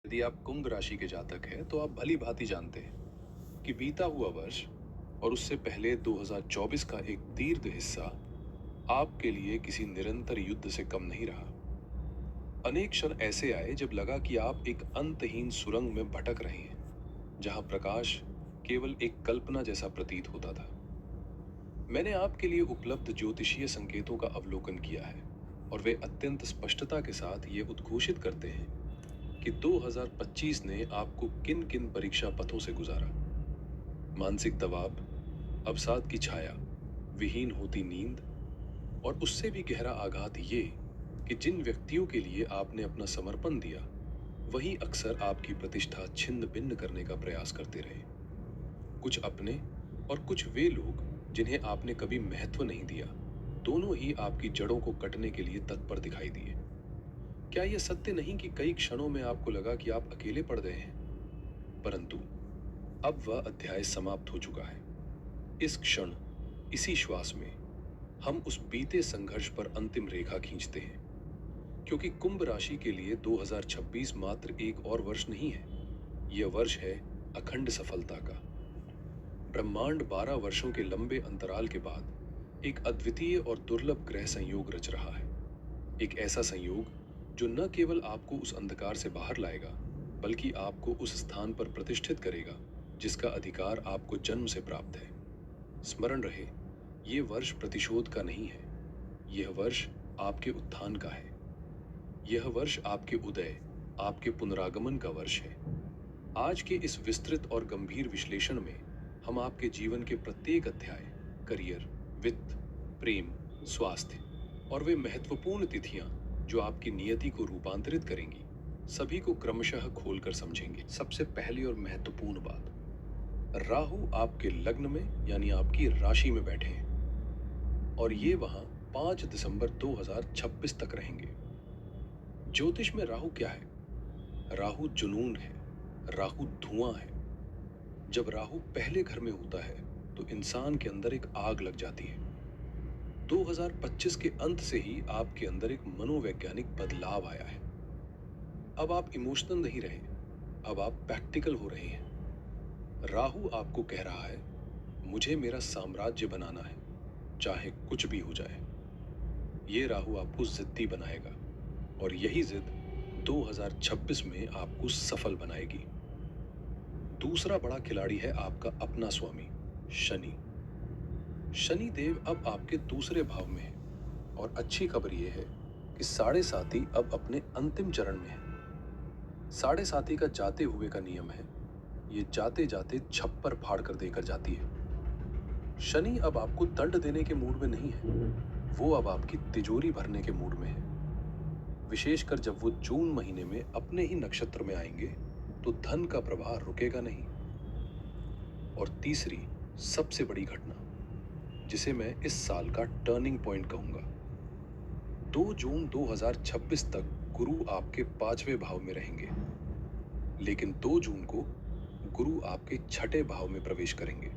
यदि आप कुंभ राशि के जातक हैं तो आप भली भांति जानते हैं कि बीता हुआ वर्ष और उससे पहले 2024 का एक दीर्घ हिस्सा आपके लिए किसी निरंतर युद्ध से कम नहीं रहा। अनेक क्षण ऐसे आए जब लगा कि आप एक अंतहीन सुरंग में भटक रहे हैं, जहां प्रकाश केवल एक कल्पना जैसा प्रतीत होता था। मैंने आपके लिए उपलब्ध ज्योतिषीय संकेतों का अवलोकन किया है और वे अत्यंत स्पष्टता के साथ ये उद्घोषित करते हैं कि 2025 ने आपको किन किन परीक्षा पथों से गुजारा। मानसिक दबाव, अवसाद की छाया, विहीन होती नींद और उससे भी गहरा आघात ये कि जिन व्यक्तियों के लिए आपने अपना समर्पण दिया, वही अक्सर आपकी प्रतिष्ठा छिन्न भिन्न करने का प्रयास करते रहे। कुछ अपने और कुछ वे लोग जिन्हें आपने कभी महत्व नहीं दिया, दोनों ही आपकी जड़ों को कटने के लिए तत्पर दिखाई दिए। क्या यह सत्य नहीं कि कई क्षणों में आपको लगा कि आप अकेले पड़ गए हैं? परंतु अब वह अध्याय समाप्त हो चुका है। इस क्षण, इसी श्वास में हम उस बीते संघर्ष पर अंतिम रेखा खींचते हैं, क्योंकि कुंभ राशि के लिए 2026 मात्र एक और वर्ष नहीं है। यह वर्ष है अखंड सफलता का। ब्रह्मांड 12 वर्षों के लंबे अंतराल के बाद एक अद्वितीय और दुर्लभ ग्रह संयोग रच रहा है। एक ऐसा संयोग जो न केवल आपको उस अंधकार से बाहर लाएगा, बल्कि आपको उस स्थान पर प्रतिष्ठित करेगा जिसका अधिकार आपको जन्म से प्राप्त है। स्मरण रहे, ये वर्ष प्रतिशोध का नहीं है। यह वर्ष आपके उत्थान का है। यह वर्ष आपके उदय, आपके पुनरागमन का वर्ष है। आज के इस विस्तृत और गंभीर विश्लेषण में हम आपके जीवन के प्रत्येक अध्याय, करियर, वित्त, प्रेम, स्वास्थ्य और वे महत्वपूर्ण तिथियां जो आपकी नियति को रूपांतरित करेंगी, सभी को क्रमशः खोलकर समझेंगे। सबसे पहली और महत्वपूर्ण बात, राहु आपके लग्न में यानी आपकी राशि में बैठे हैं और ये वहां 5 दिसंबर 2026 तक रहेंगे। ज्योतिष में राहु क्या है? राहु जुनून है, राहु धुआं है। जब राहु पहले घर में होता है तो इंसान के अंदर एक आग लग जाती है। 2025 के अंत से ही आपके अंदर एक मनोवैज्ञानिक बदलाव आया है। अब आप इमोशनल नहीं रहे, अब आप प्रैक्टिकल हो रहे हैं। राहु आपको कह रहा है, मुझे मेरा साम्राज्य बनाना है, चाहे कुछ भी हो जाए। ये राहु आपको जिद्दी बनाएगा और यही जिद 2026 में आपको सफल बनाएगी। दूसरा बड़ा खिलाड़ी है आपका अपना स्वामी, शनि। शनि देव अब आपके दूसरे भाव में है और अच्छी खबर यह है कि साढ़े साथी अब अपने अंतिम चरण में है। साढ़े साथी का जाते हुए का नियम है, ये जाते जाते छप्पर फाड़ कर देकर जाती है। शनि अब आपको दंड देने के मूड में नहीं है, वो अब आपकी तिजोरी भरने के मूड में है। विशेषकर जब वो जून महीने में अपने ही नक्षत्र में आएंगे तो धन का प्रवाह रुकेगा नहीं। और तीसरी सबसे बड़ी घटना, जिसे मैं इस साल का टर्निंग पॉइंट कहूंगा, 2 जून 2026 तक गुरु आपके 5वें भाव में रहेंगे, लेकिन 2 जून को गुरु आपके छठे भाव में प्रवेश करेंगे।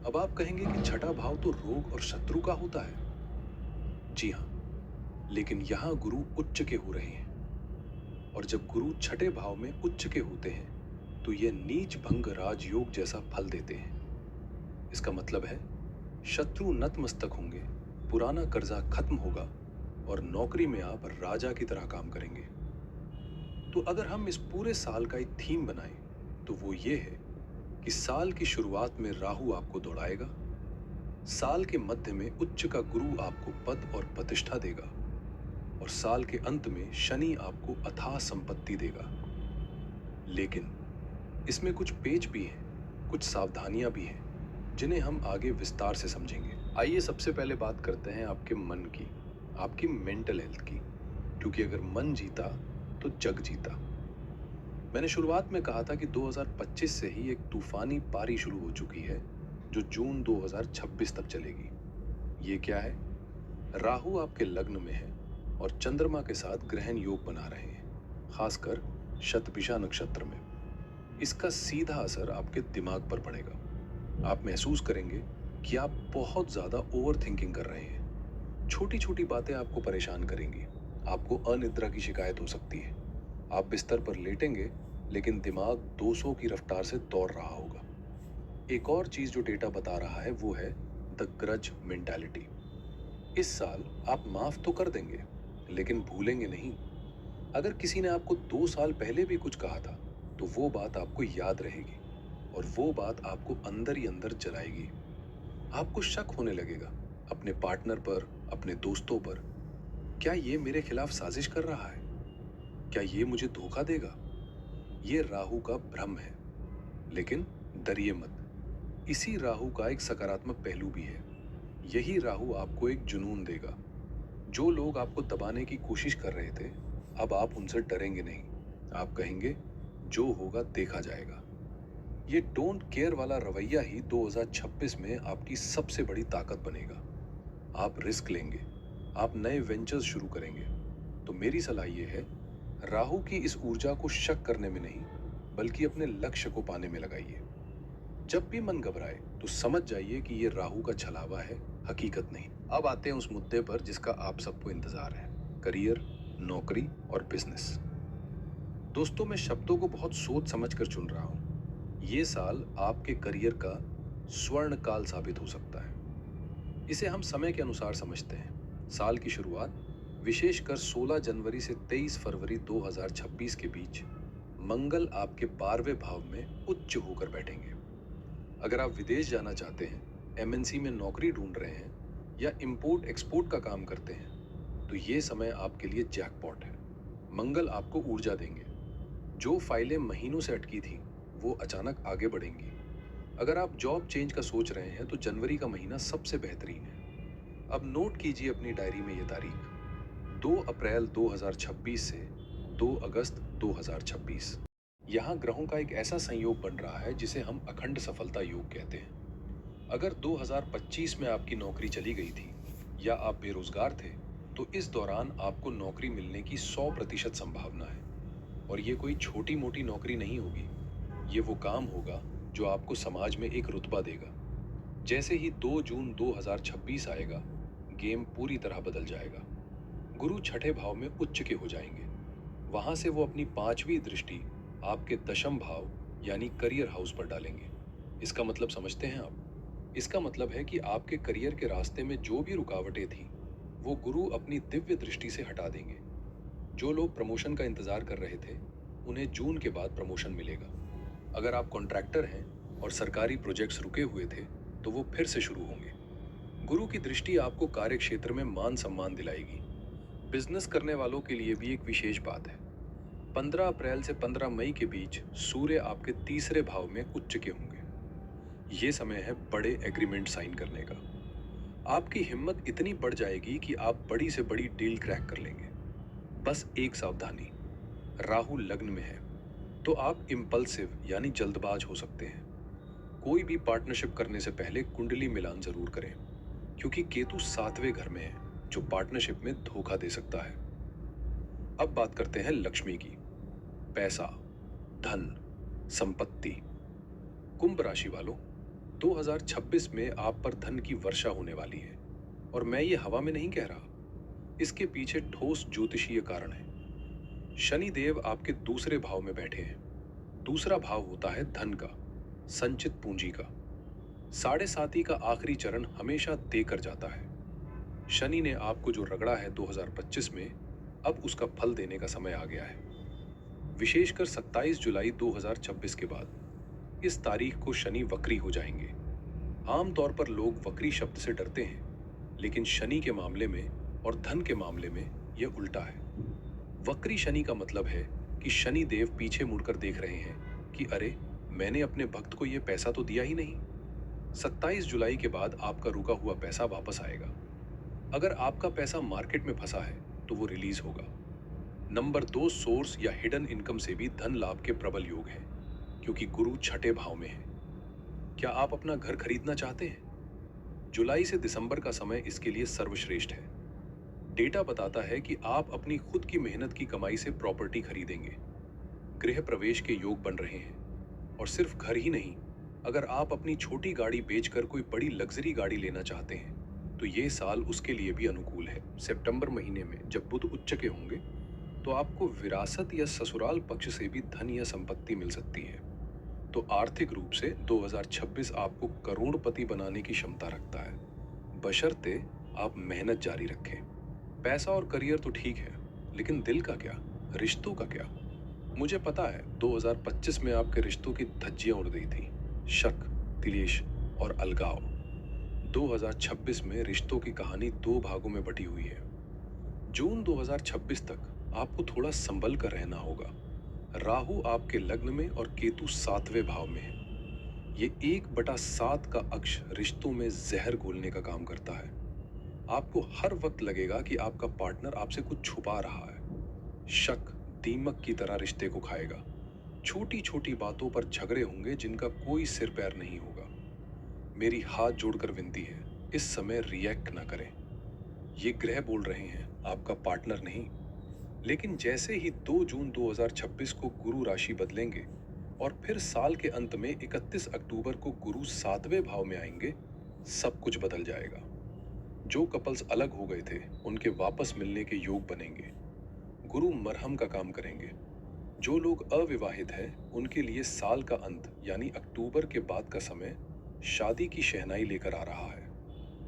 अब आप कहेंगे कि छठा भाव तो रोग और शत्रु का होता है। जी हाँ, लेकिन यहां गुरु उच्च के हो रहे हैं और जब गुरु छठे भाव में उच्च के होते हैं तो ये नीच भंग राजयोग जैसा फल देते हैं। इसका मतलब है, शत्रु नतमस्तक होंगे, पुराना कर्जा खत्म होगा और नौकरी में आप राजा की तरह काम करेंगे। तो अगर हम इस पूरे साल का एक थीम बनाएं तो वो ये है कि साल की शुरुआत में राहु आपको दौड़ाएगा, साल के मध्य में उच्च का गुरु आपको पद और प्रतिष्ठा देगा और साल के अंत में शनि आपको अथाह संपत्ति देगा। लेकिन इसमें कुछ पेच भी हैं, कुछ सावधानियां भी हैं, जिन्हें हम आगे विस्तार से समझेंगे। आइए सबसे पहले बात करते हैं आपके मन की, आपकी मेंटल हेल्थ की, क्योंकि अगर मन जीता तो जग जीता। मैंने शुरुआत में कहा था कि 2025 से ही एक तूफानी पारी शुरू हो चुकी है जो जून 2026 तक चलेगी। ये क्या है? राहु आपके लग्न में है और चंद्रमा के साथ ग्रहण योग बना रहे हैं, खासकर शतभिषा नक्षत्र में। इसका सीधा असर आपके दिमाग पर पड़ेगा। आप महसूस करेंगे कि आप बहुत ज्यादा ओवर थिंकिंग कर रहे हैं। छोटी छोटी बातें आपको परेशान करेंगी। आपको अनिद्रा की शिकायत हो सकती है। आप बिस्तर पर लेटेंगे, लेकिन दिमाग 200 की रफ्तार से दौड़ रहा होगा। एक और चीज जो डेटा बता रहा है वो है द ग्रज मेंटालिटी। इस साल आप माफ तो कर देंगे, लेकिन भूलेंगे नहीं। अगर किसी ने आपको 2 साल पहले भी कुछ कहा था, तो वो बात आपको याद रहेगी, और वो बात आपको अंदर ही अंदर जलाएगी। आपको शक होने लगेगा अपने पार्टनर पर, अपने दोस्तों पर। क्या ये मेरे खिलाफ साजिश कर रहा है? क्या ये मुझे धोखा देगा? ये राहु का भ्रम है। लेकिन डरिए मत, इसी राहु का एक सकारात्मक पहलू भी है। यही राहु आपको एक जुनून देगा। जो लोग आपको दबाने की कोशिश कर रहे थे, अब आप उनसे डरेंगे नहीं। आप कहेंगे, जो होगा देखा जाएगा। ये डोंट केयर वाला रवैया ही 2026 में आपकी सबसे बड़ी ताकत बनेगा। आप रिस्क लेंगे, आप नए वेंचर्स शुरू करेंगे। तो मेरी सलाह ये है, राहु की इस ऊर्जा को शक करने में नहीं, बल्कि अपने लक्ष्य को पाने में लगाइए। जब भी मन घबराए तो समझ जाइए कि ये राहु का छलावा है, हकीकत नहीं। अब आते हैं उस मुद्दे पर जिसका आप सबको इंतजार है, करियर, नौकरी और बिजनेस। दोस्तों, मैं शब्दों को बहुत सोच समझ कर चुन रहा हूं। ये साल आपके करियर का स्वर्ण काल साबित हो सकता है। इसे हम समय के अनुसार समझते हैं। साल की शुरुआत विशेषकर 16 जनवरी से 23 फरवरी 2026 के बीच मंगल आपके 12वें भाव में उच्च होकर बैठेंगे। अगर आप विदेश जाना चाहते हैं, एमएनसी में नौकरी ढूंढ रहे हैं या इंपोर्ट एक्सपोर्ट का काम करते हैं, तो ये समय आपके लिए जैकपॉट है। मंगल आपको ऊर्जा देंगे। जो फाइलें महीनों से अटकी थी, वो अचानक आगे बढ़ेंगी। अगर आप जॉब चेंज का सोच रहे हैं, तो जनवरी का महीना सबसे बेहतरीन है। अब नोट कीजिए अपनी डायरी में ये तारीख, 2 अप्रैल 2026 से 2 अगस्त 2026। यहाँ ग्रहों का एक ऐसा संयोग बन रहा है जिसे हम अखंड सफलता योग कहते हैं। अगर 2025 में आपकी नौकरी चली गई थी या आप बेरोजगार थे, तो इस दौरान आपको नौकरी मिलने की 100% संभावना है। और ये कोई छोटी मोटी नौकरी नहीं होगी। ये वो काम होगा जो आपको समाज में एक रुतबा देगा। जैसे ही 2 जून 2026 आएगा, गेम पूरी तरह बदल जाएगा। गुरु छठे भाव में उच्च के हो जाएंगे। वहां से वो अपनी 5वीं दृष्टि आपके दशम भाव यानी करियर हाउस पर डालेंगे। इसका मतलब समझते हैं आप? इसका मतलब है कि आपके करियर के रास्ते में जो भी रुकावटें थी, वो गुरु अपनी दिव्य दृष्टि से हटा देंगे। जो लोग प्रमोशन का इंतजार कर रहे थे, उन्हें जून के बाद प्रमोशन मिलेगा। अगर आप कॉन्ट्रैक्टर हैं और सरकारी प्रोजेक्ट्स रुके हुए थे, तो वो फिर से शुरू होंगे। गुरु की दृष्टि आपको कार्य क्षेत्र में मान सम्मान दिलाएगी। बिजनेस करने वालों के लिए भी एक विशेष बात है। 15 अप्रैल से 15 मई के बीच सूर्य आपके तीसरे भाव में उच्च के होंगे। ये समय है बड़े एग्रीमेंट साइन करने का। आपकी हिम्मत इतनी बढ़ जाएगी कि आप बड़ी से बड़ी डील क्रैक कर लेंगे। बस एक सावधानी, राहु लग्न में है, तो आप इम्पल्सिव यानी जल्दबाज हो सकते हैं। कोई भी पार्टनरशिप करने से पहले कुंडली मिलान जरूर करें, क्योंकि केतु 7वें घर में है, जो पार्टनरशिप में धोखा दे सकता है। अब बात करते हैं लक्ष्मी की। पैसा, धन, संपत्ति। कुंभ राशि वालों, 2026 में आप पर धन की वर्षा होने वाली है। और मैं ये हवा में नहीं कह रहा, इसके पीछे ठोस ज्योतिषीय कारण है। शनि देव आपके दूसरे भाव में बैठे हैं। दूसरा भाव होता है धन का, संचित पूंजी का। साढ़े साती का आखिरी चरण हमेशा देकर जाता है। शनि ने आपको जो रगड़ा है 2025 में, अब उसका फल देने का समय आ गया है। विशेषकर 27 जुलाई 2026 के बाद इस तारीख को शनि वक्री हो जाएंगे। आमतौर पर लोग वक्री शब्द से डरते हैं, लेकिन शनि के मामले में और धन के मामले में यह उल्टा है। वक्री शनि का मतलब है कि शनि देव पीछे मुड़कर देख रहे हैं कि अरे, मैंने अपने भक्त को यह पैसा तो दिया ही नहीं। 27 जुलाई के बाद आपका रुका हुआ पैसा वापस आएगा। अगर आपका पैसा मार्केट में फंसा है, तो वो रिलीज होगा। नंबर 2, सोर्स या हिडन इनकम से भी धन लाभ के प्रबल योग हैं, क्योंकि गुरु छठे भाव में है। क्या आप अपना घर खरीदना चाहते हैं? जुलाई से दिसंबर का समय इसके लिए सर्वश्रेष्ठ है। डेटा बताता है कि आप अपनी खुद की मेहनत की कमाई से प्रॉपर्टी खरीदेंगे। गृह प्रवेश के योग बन रहे हैं। और सिर्फ घर ही नहीं, अगर आप अपनी छोटी गाड़ी बेचकर कोई बड़ी लग्जरी गाड़ी लेना चाहते हैं, तो ये साल उसके लिए भी अनुकूल है। सितंबर महीने में जब बुध उच्च के होंगे, तो आपको विरासत या ससुराल पक्ष से भी धन या संपत्ति मिल सकती है। तो आर्थिक रूप से 2026 आपको करोड़पति बनाने की क्षमता रखता है, बशर्ते आप मेहनत जारी रखें। पैसा और करियर तो ठीक है, लेकिन दिल का क्या? रिश्तों का क्या? मुझे पता है 2025 में आपके रिश्तों की धज्जियां उड़ गई थी। शक, तिलेश और अलगाव। 2026 में रिश्तों की कहानी दो भागों में बटी हुई है। जून 2026 तक आपको थोड़ा संभल कर रहना होगा। राहु आपके लग्न में और केतु 7वें भाव में है। ये 1/7 का अक्ष रिश्तों में जहर घोलने का काम करता है। आपको हर वक्त लगेगा कि आपका पार्टनर आपसे कुछ छुपा रहा है। शक दीमक की तरह रिश्ते को खाएगा। छोटी छोटी बातों पर झगड़े होंगे जिनका कोई सिर पैर नहीं होगा। मेरी हाथ जोड़कर विनती है, इस समय रिएक्ट ना करें। ये ग्रह बोल रहे हैं, आपका पार्टनर नहीं। लेकिन जैसे ही 2 जून 2026 को गुरु राशि बदलेंगे और फिर साल के अंत में 31 अक्टूबर को गुरु 7वें भाव में आएंगे, सब कुछ बदल जाएगा। जो कपल्स अलग हो गए थे, उनके वापस मिलने के योग बनेंगे। गुरु मरहम का काम करेंगे। जो लोग अविवाहित हैं, उनके लिए साल का अंत यानी अक्टूबर के बाद का समय शादी की शहनाई लेकर आ रहा है।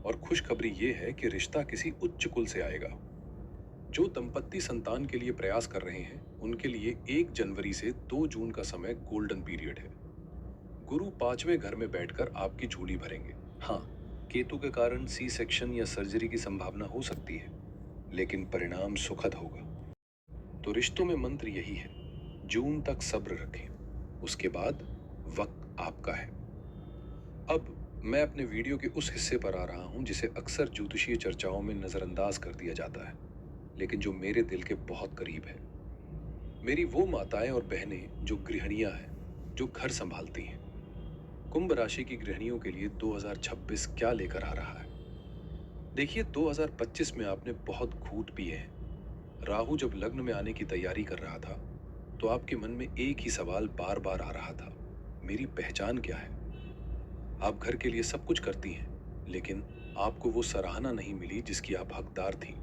और खुशखबरी ये है कि रिश्ता किसी उच्च कुल से आएगा। जो दंपत्ति संतान के लिए प्रयास कर रहे हैं, उनके लिए 1 जनवरी से 2 जून का समय गोल्डन पीरियड है। गुरु 5वें घर में बैठकर आपकी झोली भरेंगे। हाँ, केतु के कारण सी सेक्शन या सर्जरी की संभावना हो सकती है, लेकिन परिणाम सुखद होगा। तो रिश्तों में मंत्र यही है, जून तक सब्र रखें, उसके बाद वक्त आपका है। अब मैं अपने वीडियो के उस हिस्से पर आ रहा हूं जिसे अक्सर ज्योतिषीय चर्चाओं में नजरअंदाज कर दिया जाता है, लेकिन जो मेरे दिल के बहुत करीब है। मेरी वो माताएं और बहनें जो गृहिणियां हैं, जो घर संभालती हैं। कुंभ राशि की गृहिणियों के लिए 2026 क्या लेकर आ रहा है? देखिए, 2025 में आपने बहुत घूंट पिए हैं। राहु जब लग्न में आने की तैयारी कर रहा था, तो आपके मन में एक ही सवाल बार बार आ रहा था, मेरी पहचान क्या है? आप घर के लिए सब कुछ करती हैं, लेकिन आपको वो सराहना नहीं मिली जिसकी आप हकदार थीं।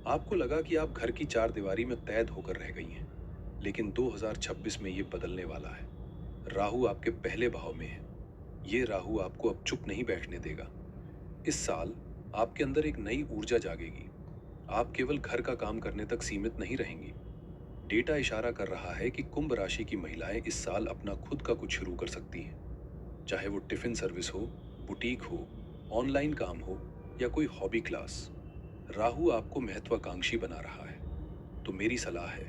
आपको लगा कि आप घर की चार दीवारी में कैद होकर रह गई हैं, लेकिन 2026 में ये बदलने वाला है। राहु आपके पहले भाव में है। ये राहु आपको अब चुप नहीं बैठने देगा। इस साल आपके अंदर एक नई ऊर्जा जागेगी। आप केवल घर का काम करने तक सीमित नहीं रहेंगी। डेटा इशारा कर रहा है कि कुंभ राशि की महिलाएं इस साल अपना खुद का कुछ शुरू कर सकती हैं। चाहे वो टिफिन सर्विस हो, बुटीक हो, ऑनलाइन काम हो या कोई हॉबी क्लास। राहु आपको महत्वाकांक्षी बना रहा है। तो मेरी सलाह है,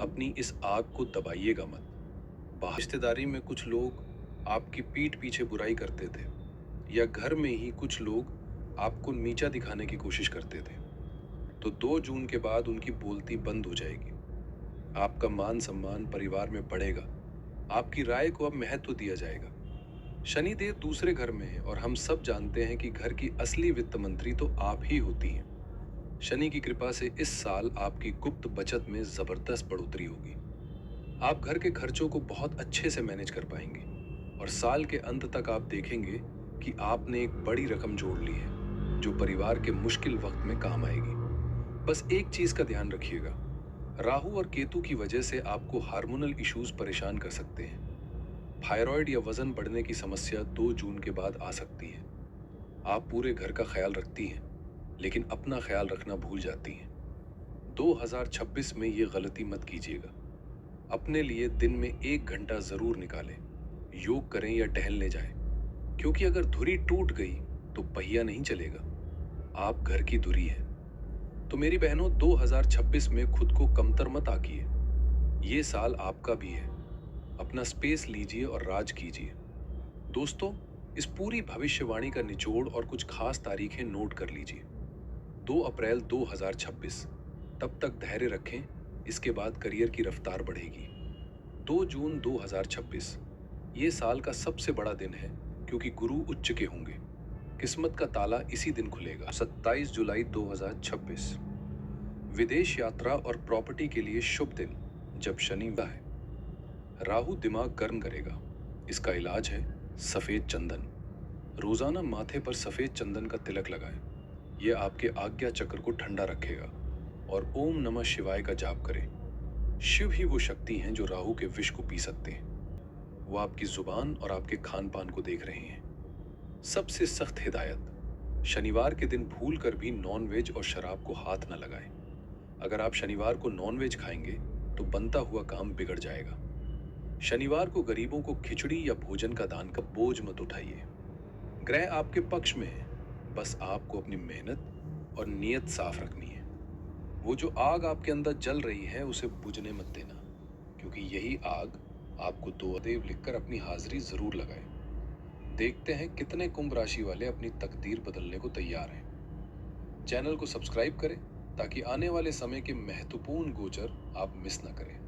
अपनी इस आग को दबाइएगा मत। बाहर रिश्तेदारी में कुछ लोग आपकी पीठ पीछे बुराई करते थे, या घर में ही कुछ लोग आपको नीचा दिखाने की कोशिश करते थे, तो 2 जून के बाद उनकी बोलती बंद हो जाएगी। आपका मान सम्मान परिवार में बढ़ेगा। आपकी राय को अब महत्व दिया जाएगा। शनिदेव दूसरे घर में है और हम सब जानते हैं कि घर की असली वित्त मंत्री तो आप ही होती हैं। शनि की कृपा से इस साल आपकी गुप्त बचत में जबरदस्त बढ़ोतरी होगी। आप घर के खर्चों को बहुत अच्छे से मैनेज कर पाएंगे और साल के अंत तक आप देखेंगे कि आपने एक बड़ी रकम जोड़ ली है, जो परिवार के मुश्किल वक्त में काम आएगी। बस एक चीज का ध्यान रखिएगा, राहु और केतु की वजह से आपको हार्मोनल इश्यूज परेशान कर सकते हैं। थायराइड या वजन बढ़ने की समस्या 2 जून के बाद आ सकती है। आप पूरे घर का ख्याल रखती हैं, लेकिन अपना ख्याल रखना भूल जाती हैं। 2026 में ये गलती मत कीजिएगा। अपने लिए दिन में 1 घंटा जरूर निकालें। योग करें या टहलने जाएं, क्योंकि अगर धुरी टूट गई तो पहिया नहीं चलेगा। आप घर की धुरी हैं। तो मेरी बहनों, 2026 में खुद को कमतर मत आकिए। ये साल आपका भी है। अपना स्पेस लीजिए और राज कीजिए। दोस्तों, इस पूरी भविष्यवाणी का निचोड़ और कुछ खास तारीखें नोट कर लीजिए। 2 अप्रैल 2026। तब तक धैर्य रखें, इसके बाद करियर की रफ्तार बढ़ेगी। 2 जून 2026। ये साल का सबसे बड़ा दिन है, क्योंकि गुरु उच्च के होंगे। किस्मत का ताला इसी दिन खुलेगा। 27 जुलाई 2026। विदेश यात्रा और प्रॉपर्टी के लिए शुभ दिन, जब शनि है। राहु दिमाग गर्म करेगा। इसका इलाज है सफेद चंदन। रोजाना माथे पर सफेद चंदन का तिलक लगाएं। यह आपके आज्ञा चक्र को ठंडा रखेगा। और ओम नमः शिवाय का जाप करें। शिव ही वो शक्ति हैं जो राहु के विष को पी सकते हैं। वो आपकी जुबान और आपके खान पान को देख रहे हैं। सबसे सख्त हिदायत, शनिवार के दिन भूल कर भी नॉनवेज और शराब को हाथ न लगाएं। अगर आप शनिवार को नॉनवेज खाएंगे तो बनता हुआ काम बिगड़ जाएगा। शनिवार को गरीबों को खिचड़ी या भोजन का दान का बोझ मत उठाइए। ग्रह आपके पक्ष में है, बस आपको अपनी मेहनत और नीयत साफ रखनी है। वो जो आग आपके अंदर जल रही है उसे बुझने मत देना, क्योंकि यही आग आपको दो देव लिखकर अपनी हाजिरी जरूर लगाए। देखते हैं कितने कुंभ राशि वाले अपनी तकदीर बदलने को तैयार हैं। चैनल को सब्सक्राइब करें ताकि आने वाले समय के महत्वपूर्ण गोचर आप मिस न करें।